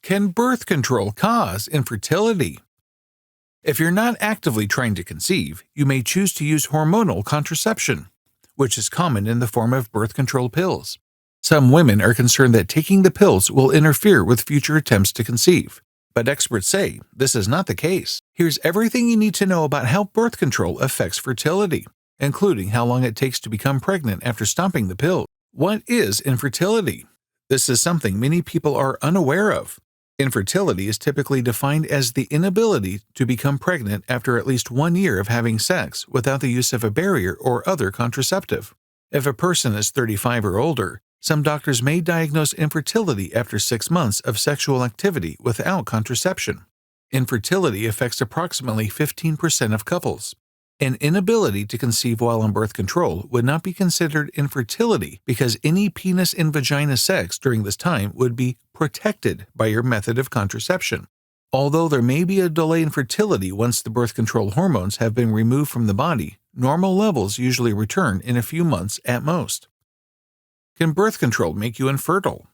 Can birth control cause infertility? If you're not actively trying to conceive, you may choose to use hormonal contraception, which is common in the form of birth control pills. Some women are concerned that taking the pills will interfere with future attempts to conceive, but experts say this is not the case. Here's everything you need to know about how birth control affects fertility, including how long it takes to become pregnant after stopping the pill. What is infertility? This is something many people are unaware of. Infertility is typically defined as the inability to become pregnant after at least 1 year of having sex without the use of a barrier or other contraceptive. If a person is 35 or older, some doctors may diagnose infertility after 6 months of sexual activity without contraception. Infertility affects approximately 15% of couples. An inability to conceive while on birth control would not be considered infertility because any penis and vagina sex during this time would be protected by your method of contraception. Although there may be a delay in fertility once the birth control hormones have been removed from the body, normal levels usually return in a few months at most. Can birth control make you infertile?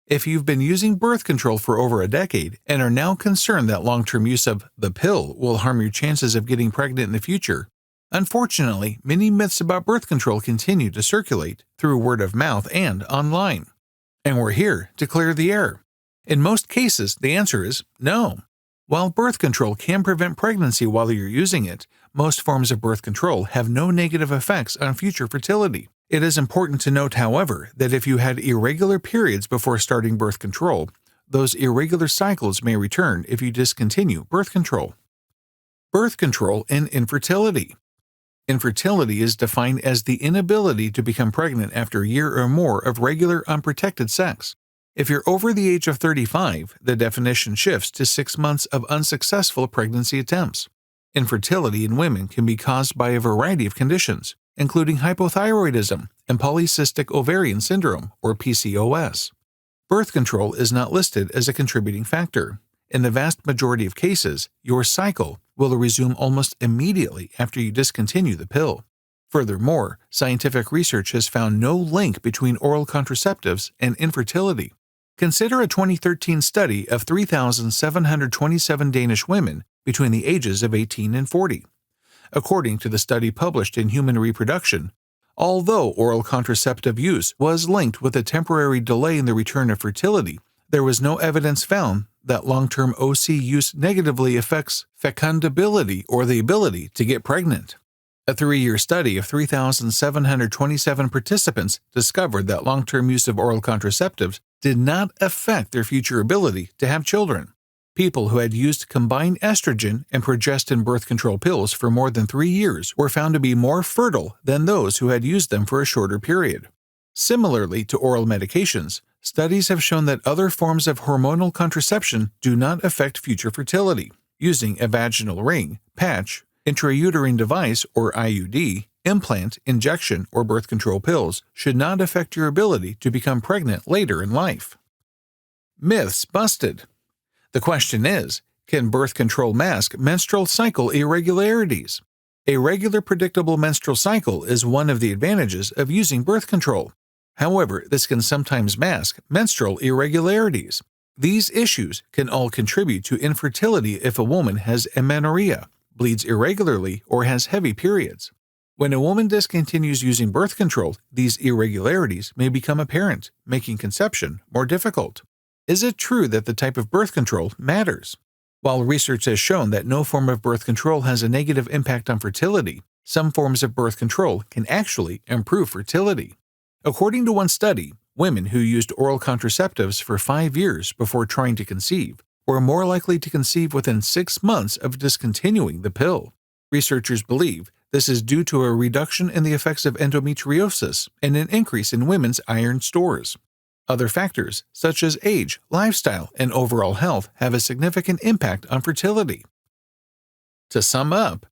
If you've been using birth control for over a decade and are now concerned that long-term use of the pill will harm your chances of getting pregnant in the future, unfortunately, many myths about birth control continue to circulate through word of mouth and online. And we're here to clear the air. In most cases, the answer is no. While birth control can prevent pregnancy while you're using it, most forms of birth control have no negative effects on future fertility. It is important to note, however, that if you had irregular periods before starting birth control, those irregular cycles may return if you discontinue birth control. Birth control and infertility. Infertility is defined as the inability to become pregnant after a year or more of regular unprotected sex. If you're over the age of 35, the definition shifts to 6 months of unsuccessful pregnancy attempts. Infertility in women can be caused by a variety of conditions, including hypothyroidism and polycystic ovarian syndrome, or PCOS. Birth control is not listed as a contributing factor. In the vast majority of cases, your cycle will resume almost immediately after you discontinue the pill. Furthermore, scientific research has found no link between oral contraceptives and infertility. Consider a 2013 study of 3,727 Danish women between the ages of 18 and 40. According to the study published in Human Reproduction, although oral contraceptive use was linked with a temporary delay in the return of fertility, there was no evidence found that long-term OC use negatively affects fecundability or the ability to get pregnant. A 3-year study of 3,727 participants discovered that long-term use of oral contraceptives did not affect their future ability to have children. People who had used combined estrogen and progestin birth control pills for more than 3 years were found to be more fertile than those who had used them for a shorter period. Similarly to oral medications, studies have shown that other forms of hormonal contraception do not affect future fertility. Using a vaginal ring, patch, intrauterine device or IUD, implant, injection, or birth control pills should not affect your ability to become pregnant later in life. Myths busted. The question is, can birth control mask menstrual cycle irregularities? A regular, predictable menstrual cycle is one of the advantages of using birth control. However, this can sometimes mask menstrual irregularities. These issues can all contribute to infertility if a woman has amenorrhea, bleeds irregularly, or has heavy periods. When a woman discontinues using birth control, these irregularities may become apparent, making conception more difficult. Is it true that the type of birth control matters? While research has shown that no form of birth control has a negative impact on fertility, some forms of birth control can actually improve fertility. According to one study, women who used oral contraceptives for 5 years before trying to conceive were more likely to conceive within 6 months of discontinuing the pill. Researchers believe this is due to a reduction in the effects of endometriosis and an increase in women's iron stores. Other factors, such as age, lifestyle, and overall health, have a significant impact on fertility. To sum up,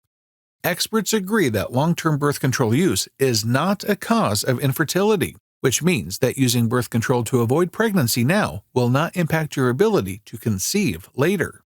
experts agree that long-term birth control use is not a cause of infertility, which means that using birth control to avoid pregnancy now will not impact your ability to conceive later.